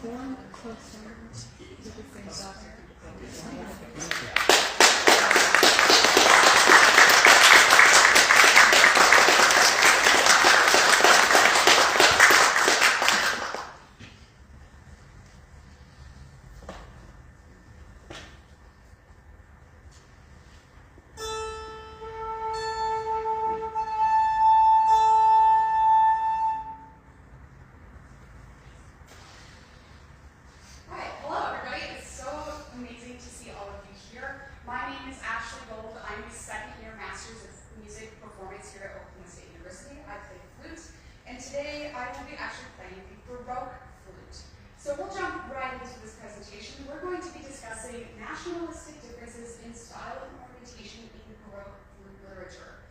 form closer to the same daughter. So we'll jump right into this presentation. We're going to be discussing nationalistic differences in style and ornamentation in Baroque flute literature.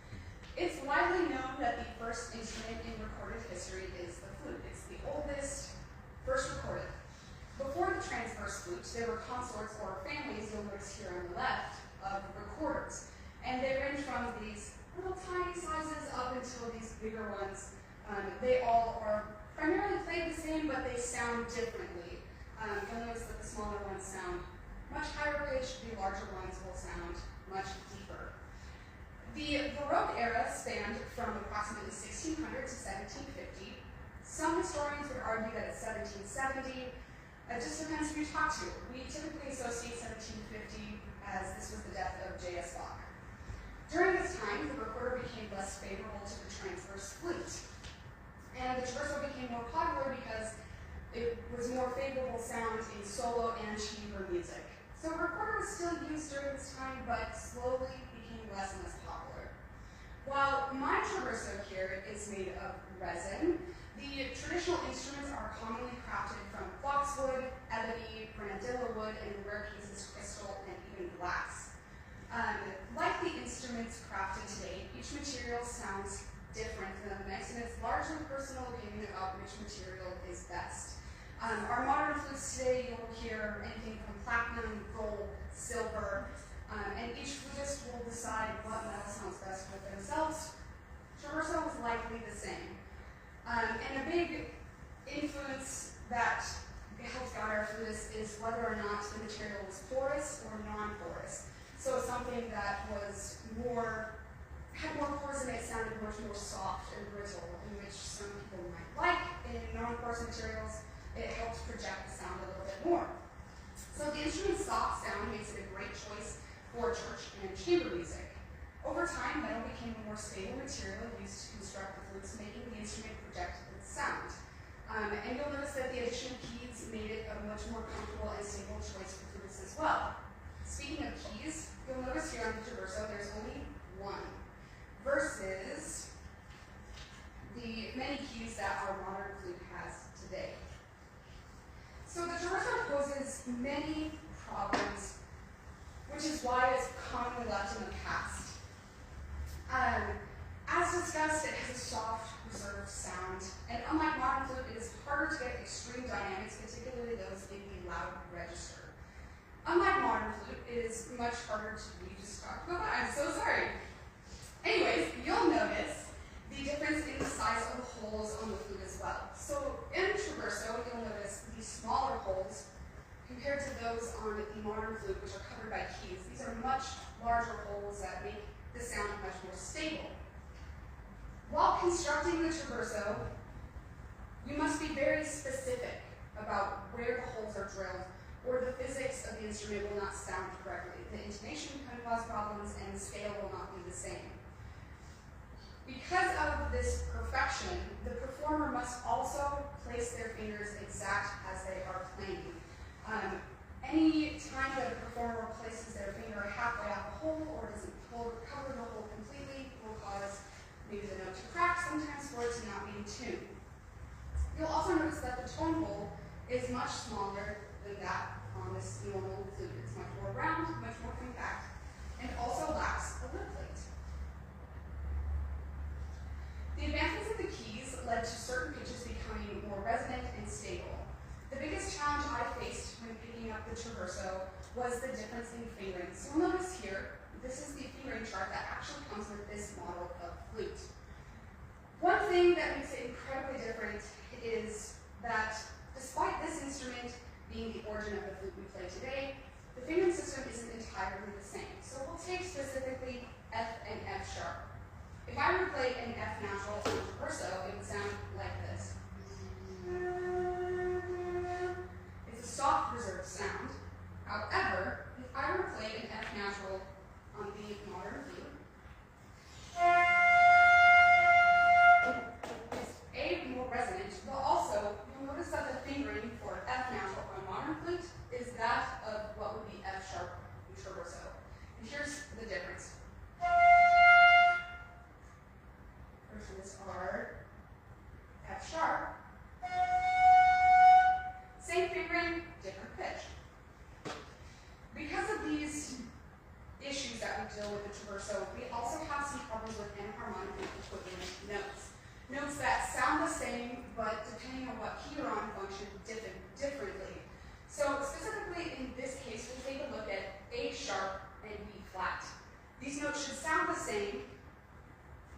It's widely known that the first instrument in recorded history is the flute. It's the oldest, first recorded. Before the transverse flute, there were consorts or families, you'll notice here on the left, of recorders. And they range from these little tiny sizes up until these bigger ones. They all are primarily played the same, but they sound differently. You'll notice that the smaller ones sound much higher pitched, the larger ones will sound much deeper. The Baroque era spanned from approximately 1600 to 1750. Some historians would argue that it's 1770. It just depends who you talk to. We typically associate 1750 as this was the death of J.S. Bach. During this time, the recorder became less favorable to the transverse flute. And the traverso became more popular because it was more favorable sound in solo and chamber music. So a recorder was still used during this time, but slowly became less and less popular. While my traverso here is made of resin, the traditional instruments are commonly crafted from boxwood, ebony, granadilla wood, and in rare cases crystal and even glass. Like the instruments crafted today, each material sounds different than the next, and it's largely personal opinion about which material is best. Our modern flutes today, you'll hear anything from platinum, gold, silver, and each flutist will decide what metal sounds best for themselves. Traverso was likely the same. And a big influence that helps guide our flutists is whether or not the material was porous or non-porous. So something that was had more pores in it sounded much more soft and brittle, in which some people might like. In non-porous materials, it helps project the sound a little bit more. So the instrument's soft sound makes it a great choice for church and chamber music. Over time, metal became a more stable material used to construct the flutes, making the instrument project its sound. And you'll notice that the addition of keys made it a much more comfortable and stable choice for flutists as well. Speaking of keys, you'll notice here on the traverso there's only one, versus the many keys that our modern flute has today. So the traverso poses many problems, which is why it's commonly left in the past. As discussed, it has a soft, reserved sound, and unlike modern flute, it is harder to get extreme dynamics, particularly those in the loud register. Unlike modern flute, it is much harder to use Scarpa. I'm so sorry. Anyways, you'll notice the difference in the size of the holes on the flute as well. So in traverso, you'll notice these smaller holes compared to those on the modern flute, which are covered by keys. These are much larger holes that make the sound much more stable. While constructing the traverso, you must be very specific about where the holes are drilled, or the physics of the instrument will not sound correctly. The intonation can cause problems, and the scale will not be the same. Because of this perfection, the performer must also place their fingers exact as they are playing. Any time that a performer places their finger halfway out the hole or doesn't cover the hole completely will cause maybe the note to crack, sometimes for it to not be in tune. You'll also notice that the tone hole is much smaller than that on this normal flute. It's much more round, much more compact, and also lacks a lip plate. The advancements of the keys led to certain pitches becoming more resonant and stable. The biggest challenge I faced when picking up the traverso was the difference in fingering. So you'll notice here, this is the fingering chart that actually comes with this model of flute. One thing that makes it incredibly different is that despite this instrument being the origin of the flute we play today, the fingering system isn't entirely the same. So we'll take specifically F and F sharp. If I were to play an F natural on traverso, it would sound like this. It's a soft, reserved sound. However, if I were to play an F natural on the modern flute, it's more resonant, but also you'll notice that the fingering for F natural on modern flute is that of what would be F sharp in traverso. And here's the difference. Verses are F sharp, same fingering, different pitch. Because of these issues that we deal with the traverso, we also have some problems with enharmonically equivalent notes. Notes that sound the same, but depending on what key you're on, function differently. So specifically in this case, we'll take a look at A sharp and B flat. These notes should sound the same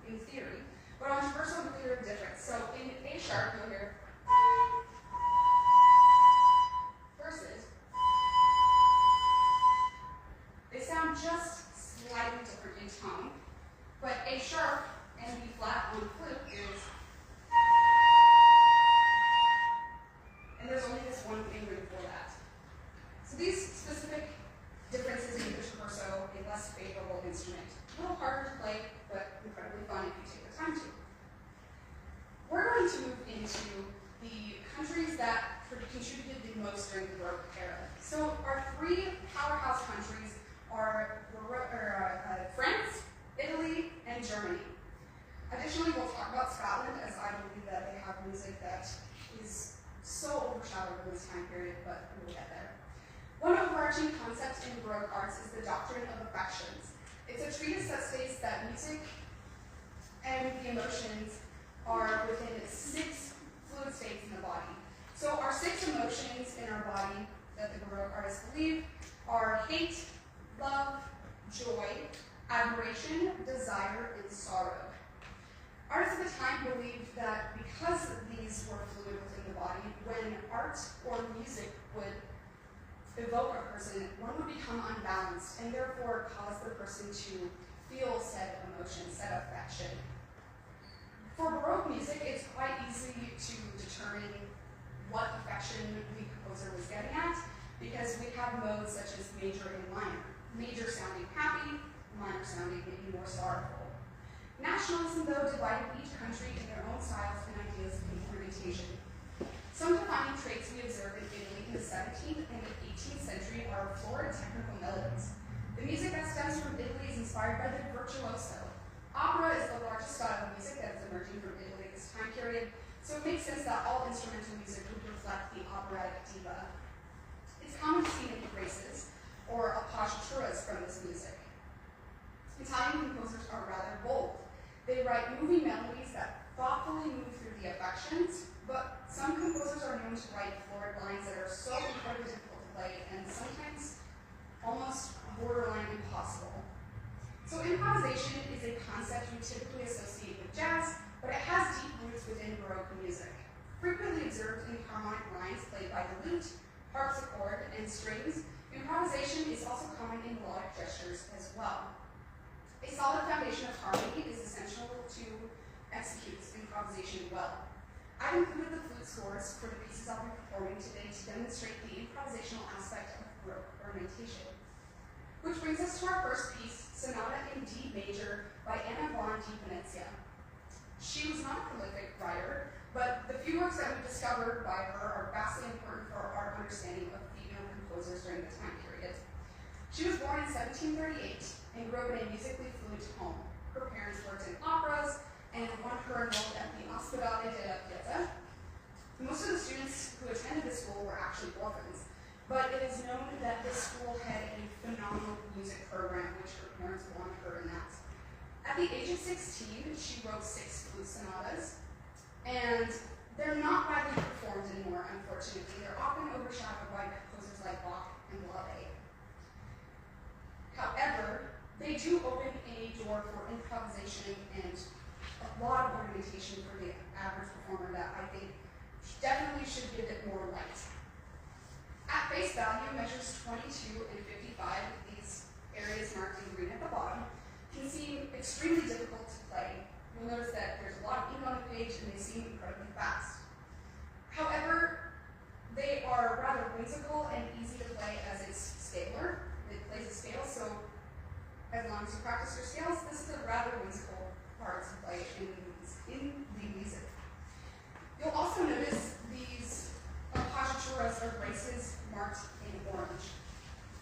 in theory, but on traverso they're different. So in A sharp, you'll hear versus. They sound just slightly different in tone, but A sharp and B flat on flute is, and there's only this one fingering for that. So these specific differences make the traverso a less favorable instrument. A little harder to play, but incredibly fun if you take the time to. We're going to move into the countries that contributed the most during the Baroque era. So our three powerhouse countries are France, Italy, and Germany. Additionally, we'll talk about Scotland, as I believe that they have music that is so overshadowed in this time period, but we'll get there. One overarching concept in Baroque arts is the doctrine of affections. It's a treatise that states that music and the emotions are within 6 fluid states in the body. So our 6 emotions in our body that the Baroque artists believe are hate, love, joy, admiration, desire, and sorrow. Artists at the time believed that because these were fluid within the body, when art or music would evoke a person, one would become unbalanced and therefore cause the person to feel said emotion, said affection. For Baroque music, it's quite easy to determine what affection the composer was getting at, because we have modes such as major and minor. Major sounding happy, minor sounding maybe more sorrowful. Nationalism, though, divided each country in their own styles and ideas of ornamentation. Some defining traits we observe in Italy in the 17th and the 18th century are florid technical melodies. The music that stems from Italy is inspired by the virtuoso. Opera is the largest style of music that is emerging from Italy at this time period, so it makes sense that all instrumental music would reflect the operatic diva. It's common to see many graces, or appoggiaturas from this music. Italian composers are rather bold. They write moving melodies that thoughtfully move through the affections, but some composers are known to write florid lines that are so incredibly difficult to play and sometimes almost borderline impossible. So improvisation is a concept we typically associate with jazz, but it has deep roots within Baroque music. Frequently observed in harmonic lines played by the lute, harpsichord, and strings, improvisation is also common in melodic gestures as well. A solid foundation of harmony is essential to execute improvisation well. I've included the flute scores for the pieces I'll be performing today to demonstrate the improvisational aspect of Baroque ornamentation. Which brings us to our first piece, Sonata in D major by Anna von di Venezia. She was not a prolific writer, but the few works that we've discovered by her are vastly important for our understanding of female composers during the time period. She was born in 1738 and grew up in a musically fluent home. Her parents worked in operas and won her enrolled at the Ospedale della Pieta. Most of the students who attended this school were actually orphans, but it is known that this school had a phenomenal music program, which her parents wanted her in that. At the age of 16, she wrote 6 flute sonatas, and they're not widely performed anymore, unfortunately. They're often overshadowed by composers like Bach and Jolando. However, they do open a door for improvisation and a lot of ornamentation for the average performer that I think definitely should give it more light. At face value, measures 22 and 55, these areas marked in green at the bottom, can seem extremely difficult to play. You'll notice that there's a lot of ink on the page and they seem incredibly fast. However, they are rather whimsical and easy to play as it's scalar. It plays a scale, so as long as you practice your scales, this is a rather whimsical part to play in the music. You'll also notice these appoggiaturas or braces marked in orange.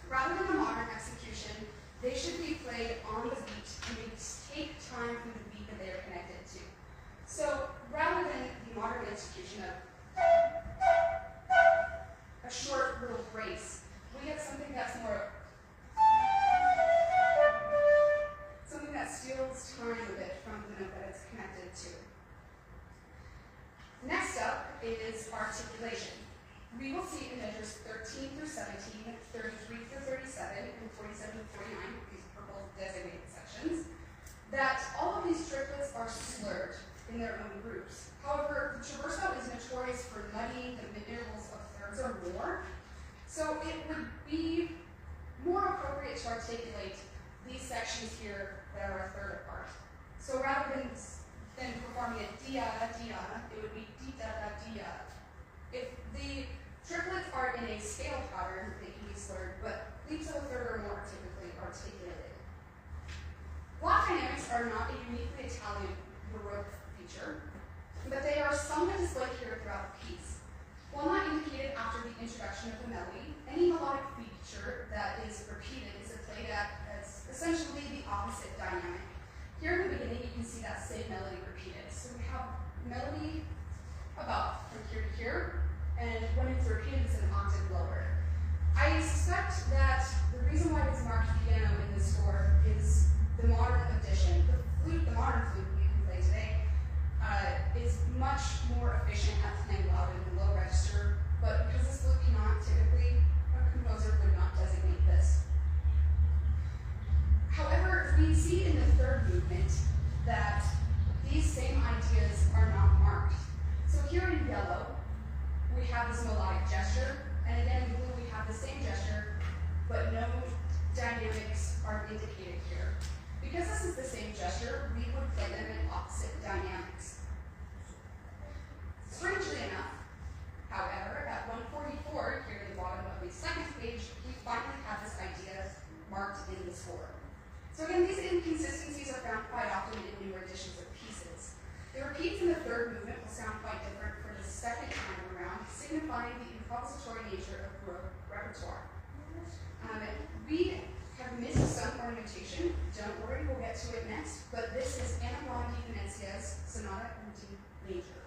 Rather than a modern execution, they should be played on the beat and they take time from the beat that they are connected to. So rather than the modern execution of a short little brace, we get something that's more, something that steals time a bit from the note that it's connected to. Next up is articulation. We will see in measures 13 through 17, 33 through 37, and 47 to 49, these purple designated sections, that all of these triplets are slurred in their own groups. However, the traverso is notorious for muddying the mid-intervals of thirds or more, so it would be more appropriate to articulate these sections here that are a third apart. So rather than performing a dia, dia, it would be di, da, da, dia. If the triplets are in a scale pattern, they can be slurred, but leaps of a third or more are typically articulated. Block dynamics are not a uniquely Italian Baroque feature, but they are somewhat displayed here throughout the piece. While not indicated after the introduction of the melody, any melodic feature that is repeated is played as essentially the opposite dynamic. Here in the beginning, you can see that same melody repeated. So we have melody about from here to here, and when it's repeated, it's an octave lower. I suspect that the reason why it's marked piano in this score is the modern addition. The modern flute we can play today is much more efficient at playing loud and low register, but because this flute cannot, typically, a composer would not designate this. However, we see in the third movement that these same ideas are not marked. So here in yellow, we have this melodic gesture, and again in blue we have the same gesture, but no dynamics are indicated here. Because this is the same gesture, we would play them in opposite dynamics. Strangely enough, however, at 144, here at the bottom of the second page, we finally have this idea marked in the score. So again, these inconsistencies are found quite often in newer editions of pieces. The repeats in the third movement will sound quite different for the second time around, signifying the improvisatory nature of Baroque repertoire. We have missed some ornamentation. Don't worry, we'll get to it next. But this is Venezia's Sonata in D major.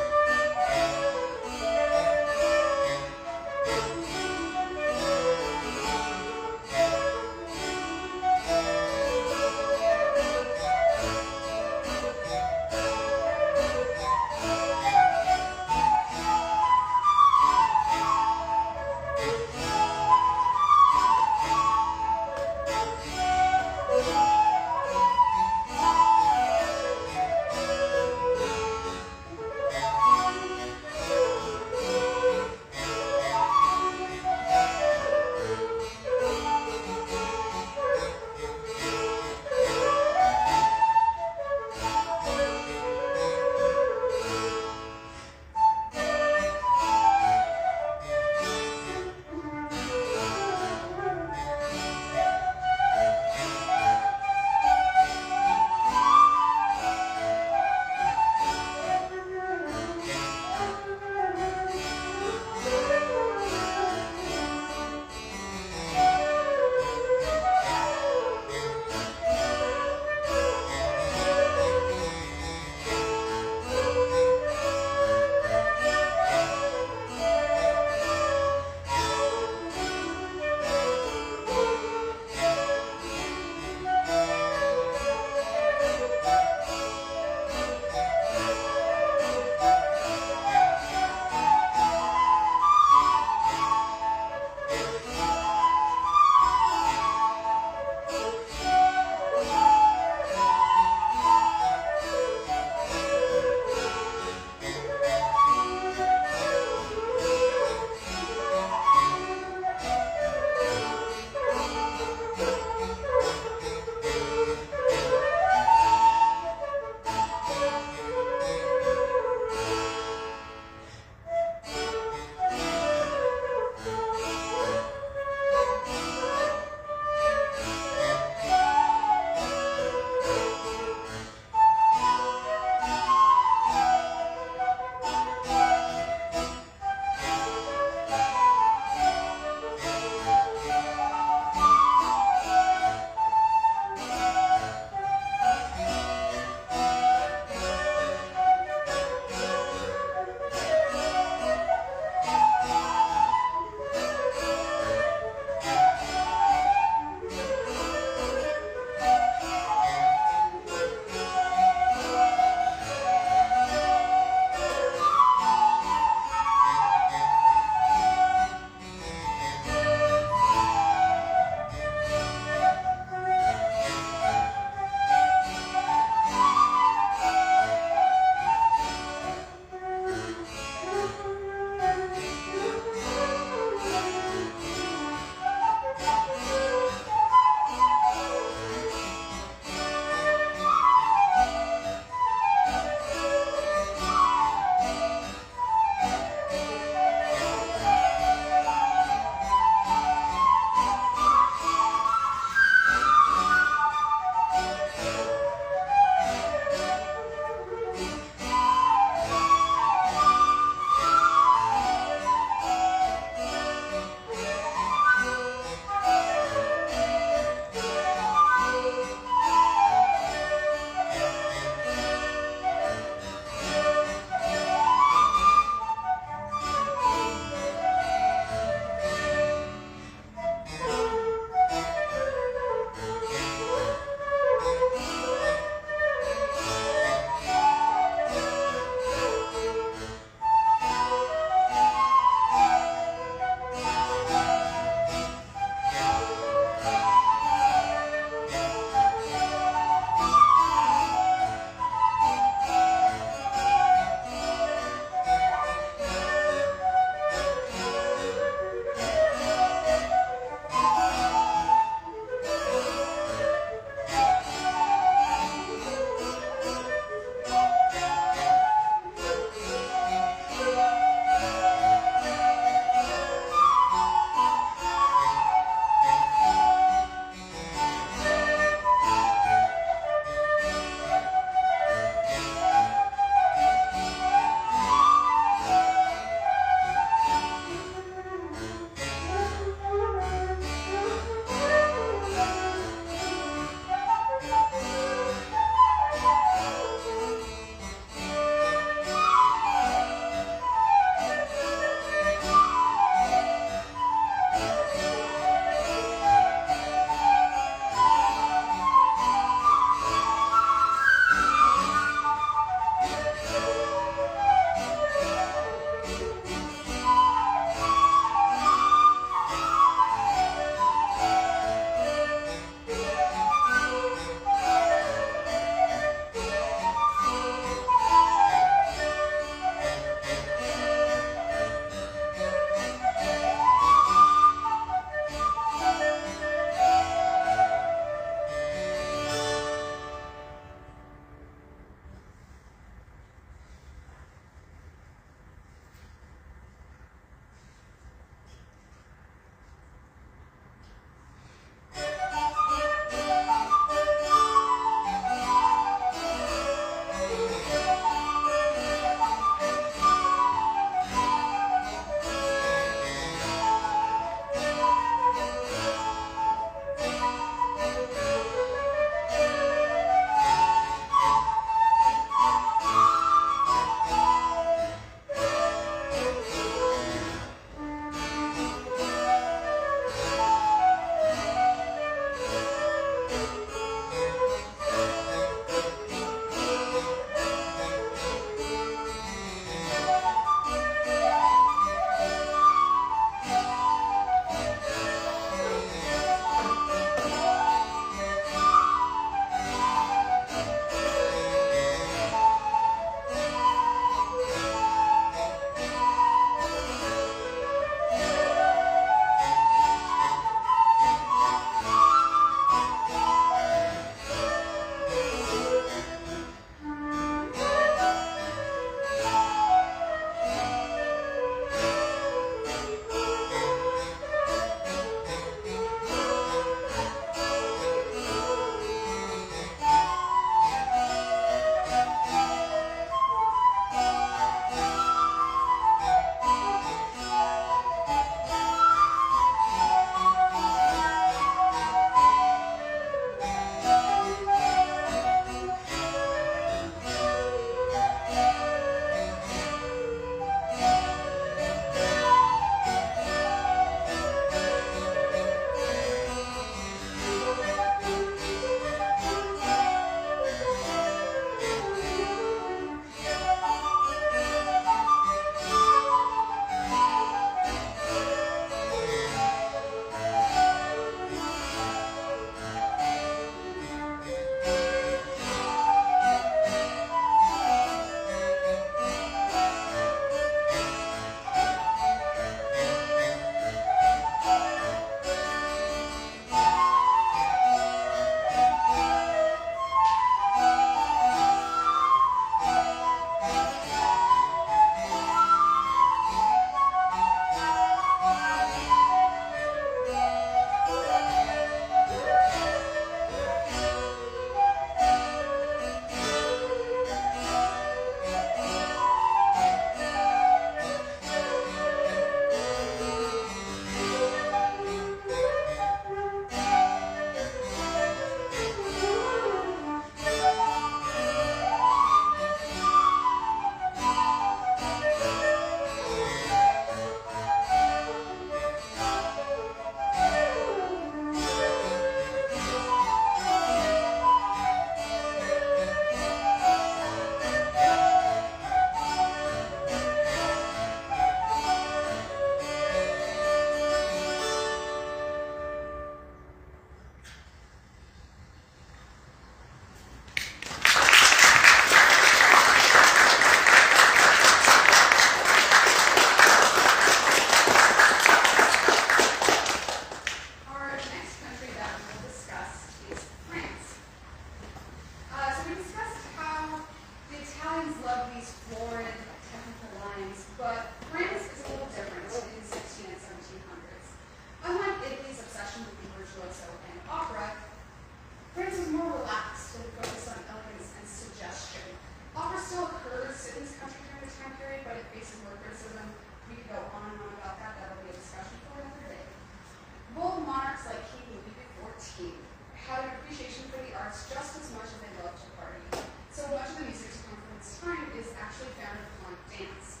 arts just as much as they love to party. So much of the music to come from this time is actually founded upon dance.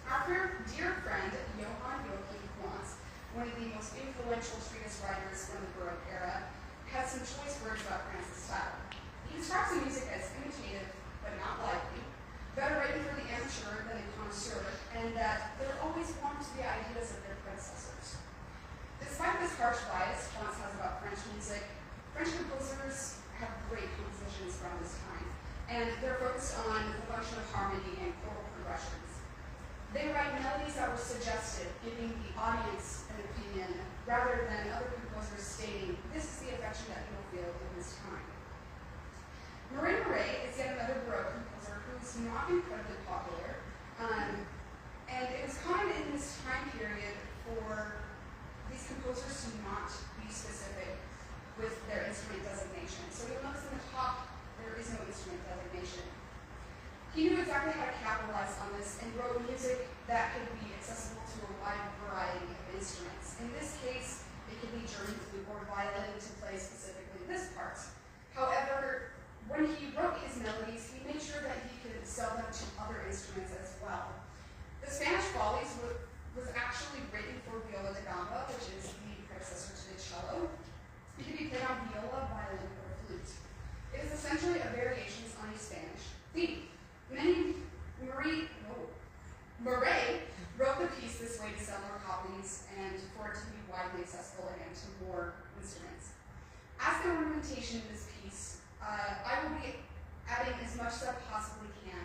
Our dear friend, Johann Joachim Quantz, one of the most influential treatise writers from the Baroque era, has some choice words about France's style. He describes the music as imitative, but not lively, better written for the amateur than the connoisseur, and that there always want to be ideas of their predecessors. Despite this harsh bias Quantz has about French music, French composers have great compositions from this time, and they're focused on the function of harmony and choral progressions. They write melodies that were suggestive, giving the audience an opinion, rather than other composers stating, this is the affection that you will feel in this time. Marin Marais is yet another Baroque composer who's not incredibly popular, and it was common in this time period for these composers to not be specific with their instrument designation. So you'll notice in the top, there is no instrument designation. He knew exactly how to capitalize on this and wrote music that could be accessible to a wide variety of instruments. In this case, it could be German flute or violin to play specifically this part. However, when he wrote his melodies, he made sure that he could sell them to other instruments as well. The Spanish Folies was actually written for viola da gamba, which is the predecessor to the cello. It can be played on viola, violin, or flute. It is essentially a variation on a Spanish theme. Marais wrote the piece this way to sell more copies and for it to be widely accessible again to more instruments. As the ornamentation in this piece, I will be adding as much as I possibly can.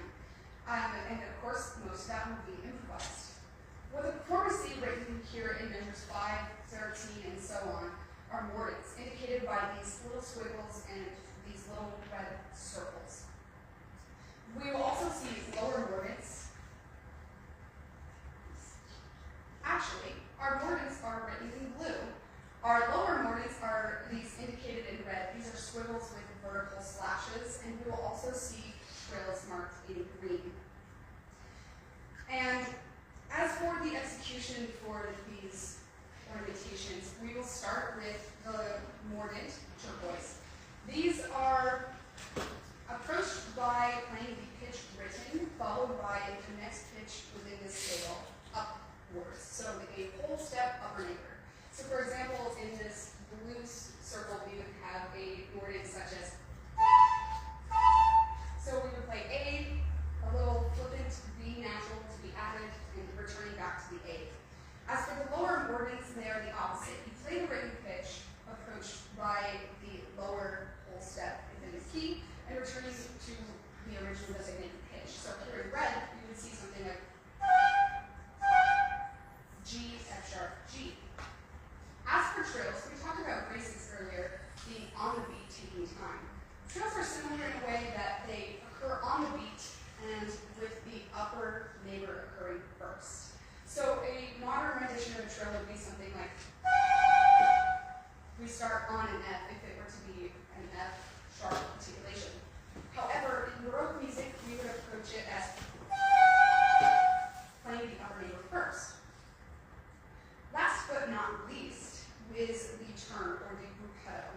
And of course, most of that will be improvised. What the performance written here in measures 5, 13, and so on are mordents, indicated by these little squiggles and these little red circles. We will also see lower mordents. Actually, our mordents are written in blue. Our lower mordents are these indicated in red. These are squiggles with vertical slashes, and we will also see trails marked in green. And as for the execution for these ornamentations, we will start with the mordent turquoise. These are approached by playing the pitch written, followed by the next pitch within the scale upwards. So a whole step upper neighbor. So for example, in this blue circle, we would have a mordent such as. So we would play A, a little flippant B natural to be added, and returning back to the A. As for the lower mordents, they are the opposite. You play the written pitch, approached by the lower whole step within the key, and returning to the original designated pitch. So here in red, you would see something like G, F sharp, G. As for trills, we talked about graces earlier being on the beat, taking time. Trills are similar in a way that they occur on the beat and with the upper neighbor occurring first. So a modern rendition of a trill would be something like, we start on an F if it were to be an F sharp articulation. However, in Baroque music, we would approach it as playing the upper neighbor first. Last but not least is the turn or the gruppetto.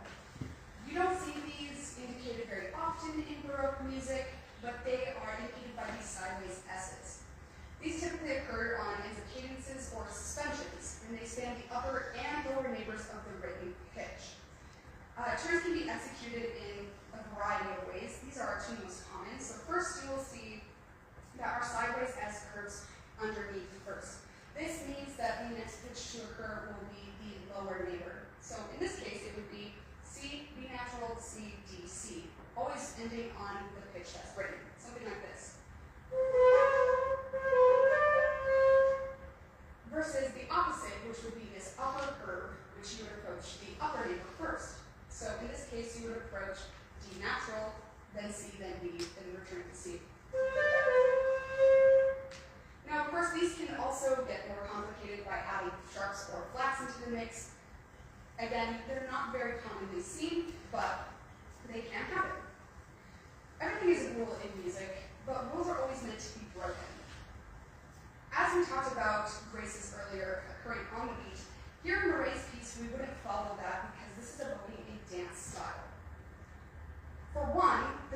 You don't see these indicated very often in Baroque music, but they are indicated by these sideways S's. These typically occur on ends of cadences or suspensions, and they span the upper and lower neighbors of the written pitch. Turns can be executed in a variety of ways. These are our two most common. So first, you will see that our sideways S curves underneath first. This means that the next pitch to occur will be the lower neighbor. So in this case, it would be C, B natural, C, D, C, always ending on the pitch that's written. Something like this. Versus the opposite, which would be this upper curve, which you would approach the upper neighbor first. So in this case, you would approach D natural, then C, then B, then return to C. Now, of course, these can also get more complicated by adding sharps or flats into the mix. Again, they're not very commonly seen, but they can happen. Everything is a rule in music, but rules are always meant to be broken. As we talked about graces earlier occurring on the beat, here in Marais' piece, we wouldn't follow that because this is evoking a dance style.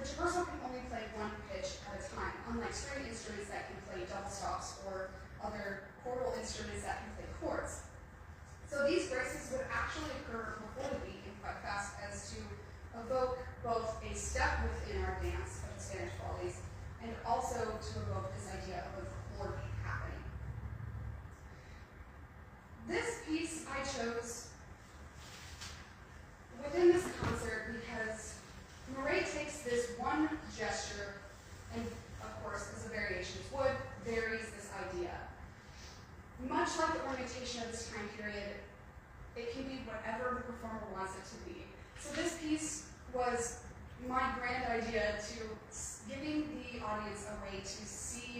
the traverso can only play one pitch at a time, unlike string instruments that can play double stops or other chordal instruments that can play chords. So these graces would actually occur before the beat in quite fast as to evoke both a step within our dance of the Spanish Folies and also to evoke this idea of a chord beat happening. This piece I chose within this concert because Marais takes this one gesture and, of course, as a variation would, varies this idea. Much like the ornamentation of this time period, it can be whatever the performer wants it to be. So this piece was my grand idea to giving the audience a way to see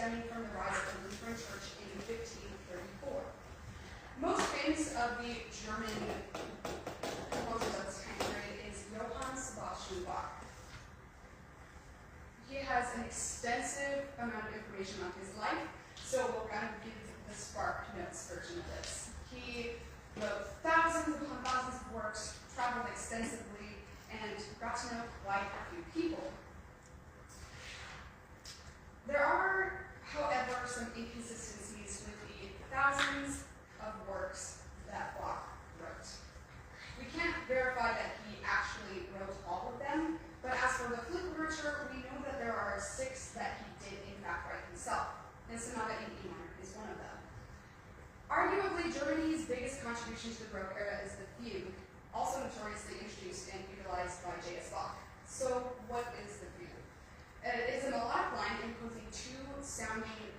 stemming from the rise of the Lutheran Church in 1534. Most famous of the German composers of this time period is Johann Sebastian Bach. He has an extensive amount of information on his life, so we'll kind of give the spark notes version of this. He wrote thousands upon thousands of works, traveled extensively, and got to know quite a few people. There are, however, some inconsistencies with the thousands of works that Bach wrote. We can't verify that he actually wrote all of them, but as for the flute literature, we know that there are 6 that he did in fact write himself, and Sonata in E minor is one of them. Arguably, Germany's biggest contribution to the Baroque era is the fugue, also notoriously introduced and utilized by J.S. Bach. So, what is the fugue? It is a melodic line enclosing 2 sounding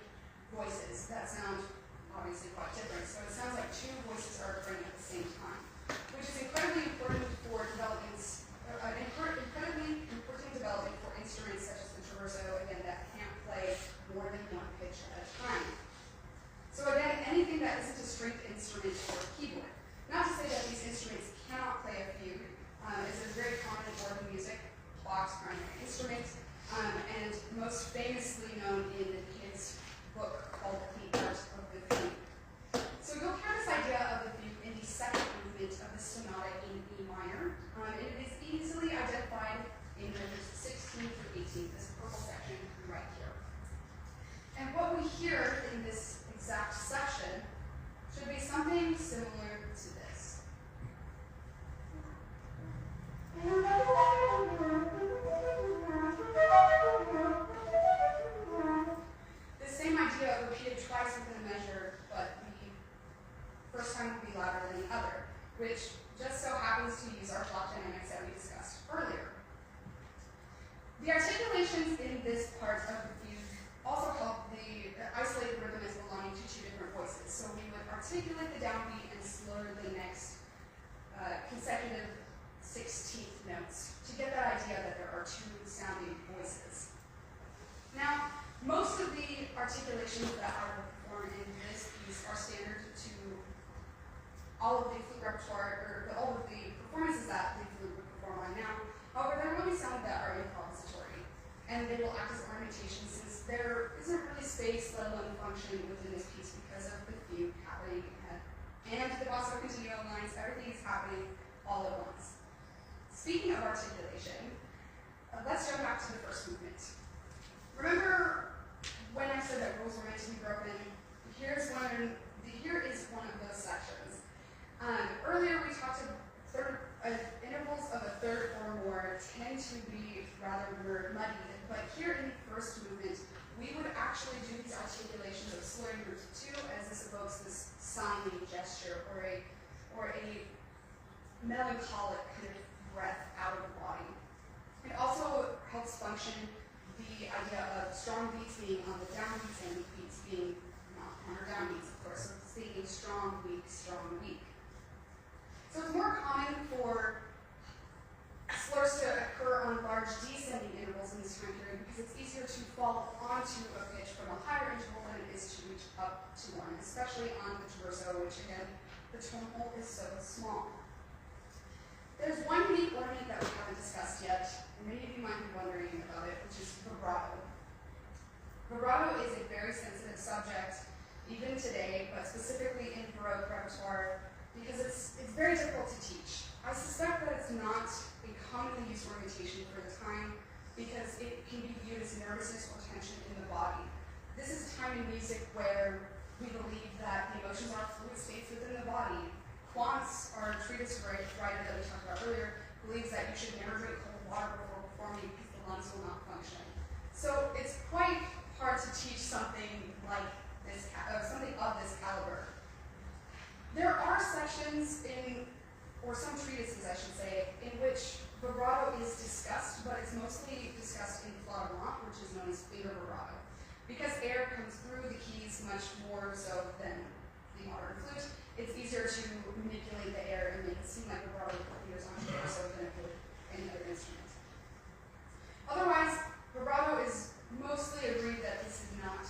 voices that sound obviously quite different. So it sounds like 2 voices are occurring at the same time, which is incredibly important for developments, incredibly important development for instruments such as the traverso, again, that can't play more than 1 pitch at a time. So again, anything that isn't a stringed instrument or a keyboard. Not to say that these instruments cannot play a fugue, as is very common in organ music, Bach's primary instrument, and most famously known in his book called The Art of the Fugue. So you'll hear this idea of the fugue in the 2nd movement of the Sonata in E minor. It is easily identified in measures 16 through 18, this purple section right here. And what we hear in this exact section should be something similar to this. The same idea repeated twice within a measure, but the first time will be louder than the other, which just so happens to use our block dynamics that we discussed earlier. The articulations in this part of the fugue also help isolate the rhythm as belonging to 2 different voices. So we would articulate the downbeat and slur the next consecutive 16th notes to get that idea that there are 2 sounding voices. Now, most of the articulations that I will perform in this piece are standard to all of the flute repertoire, or all of the performances that the flute would perform on now. However, there will be some that are improvisatory, and they will act as ornamentation since there isn't really space, let alone function within this piece because of the fugue happening and the basso continuo lines. Everything is happening all at once. Speaking of articulation, let's jump back to the first movement. Remember when I said that rules were meant to be broken? Here is one of those sections. Earlier we talked about intervals of a third or more tend to be rather muddied, but here in the first movement, we would actually do these articulations of slurring groups 2 as this evokes this signing gesture or a melancholic kind of breath out of the body. It also helps function the idea of strong beats being on the downbeats and weak beats being not on our downbeats, of course. So speaking strong, weak, strong, weak. So it's more common for slurs to occur on large descending intervals in this time period because it's easier to fall onto a pitch from a higher interval than it is to reach up to one, especially on the traverso, which again, the tone hole is so small. There's one unique ornament that we haven't discussed yet, and many of you might be wondering about it, which is vibrato. Vibrato is a very sensitive subject, even today, but specifically in Baroque repertoire, because it's very difficult to teach. I suspect that it's not a commonly used ornamentation for the time, because it can be viewed as nervousness or tension in the body. This is a time in music where we believe that the emotions are fluid states within the body. Quantz, our treatise writer that we talked about earlier, believes that you should never drink cold water before performing because the lungs will not function. So it's quite hard to teach something like this, something of this caliber. There are sections or some treatises, I should say, in which vibrato is discussed, but it's mostly discussed in flaudement, which is known as finger vibrato. Because air comes through the keys much more so than the modern flute, it's easier to manipulate the air and make it seem like vibrato with the fingers on the air so than it would any other instrument. Otherwise, vibrato is mostly agreed that this is not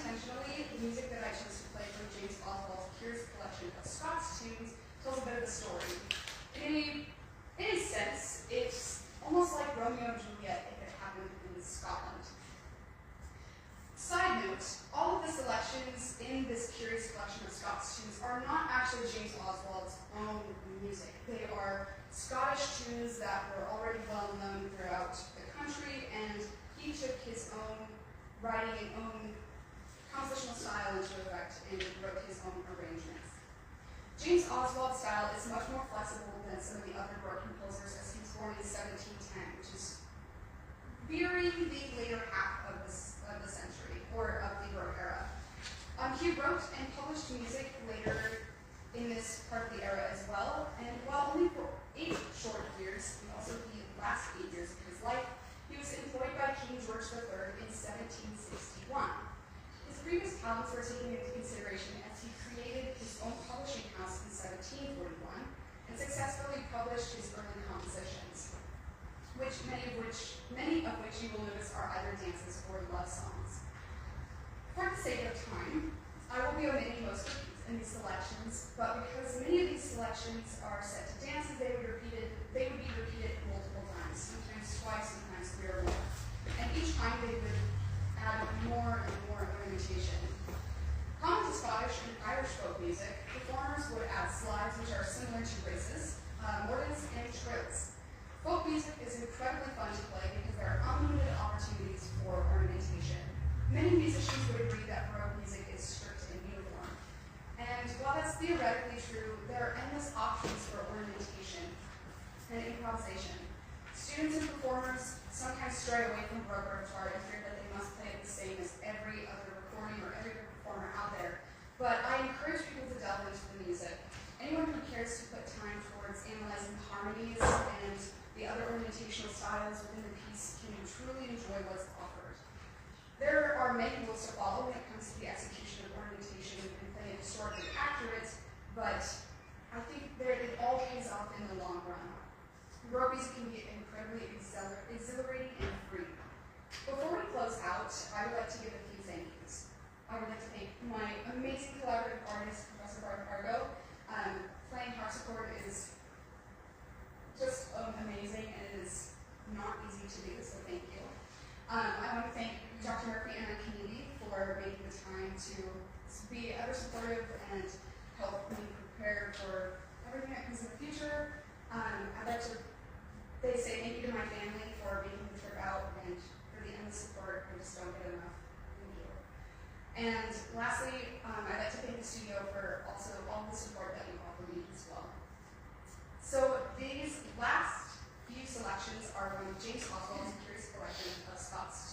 unintentionally, the music that I chose to play from James Oswald's curious collection of Scots tunes tells a bit of a story. In a sense, it's almost like Romeo and Juliet if it happened in Scotland. Side note, all of the selections in this curious collection of Scots tunes are not actually James Oswald's own music. They are Scottish tunes that were already well known throughout the country, and he took his own writing and own compositional style into effect and wrote his own arrangements. James Oswald's style is much more flexible than some of the other Baroque composers, as he was born in 1710, which is veering the later half of the century, or of the Baroque era. He wrote and published music later in this part of the era as well, and while only for 8 short years, and also the last 8 years of his life, he was employed by King George III in 1761. His previous talents were taken into consideration as he created his own publishing house in 1741 and successfully published his early compositions, many of which you will notice are either dances or love songs. For the sake of time, I will be omitting most of these in these selections, but because many of these selections are set to dances, they would be repeated multiple times, sometimes twice, sometimes 3 or more. And each time they would add more and more ornamentation. Common to Scottish and Irish folk music, performers would add slides, which are similar to races, mordents, and trills. Folk music is incredibly fun to play because there are unlimited opportunities for ornamentation. Many musicians would agree that Baroque music is strict and uniform. And while that's theoretically true, there are endless options for ornamentation and improvisation. Students and performers sometimes stray away from Baroque repertoire and fear that they must play it the same as every other recording or every performer out there. But I encourage people to delve into the music. Anyone who cares to put time towards analyzing harmonies and the other ornamentational styles within the piece can truly enjoy what's offered. There are many rules to follow when it comes to the execution of ornamentation and playing it historically accurate, but I think it all pays off in the long run. Baroque music can be incredibly exhilarating and free. Before we close out, I would like to give a few thank yous. I would like to thank my amazing collaborative artist, Professor Barth Argo. Playing harpsichord is just amazing, and it is not easy to do, so thank you. I want to thank Dr. Murphy and our community for making the time to be ever supportive and help me prepare for everything that comes in the future. I'd like to say thank you to my family for making the trip out and for the endless support. I just don't get enough. Thank you. And lastly, I'd like to thank the studio for also all the support that you offer me as well. So these last few selections are from James Oswald's curious collection of Scots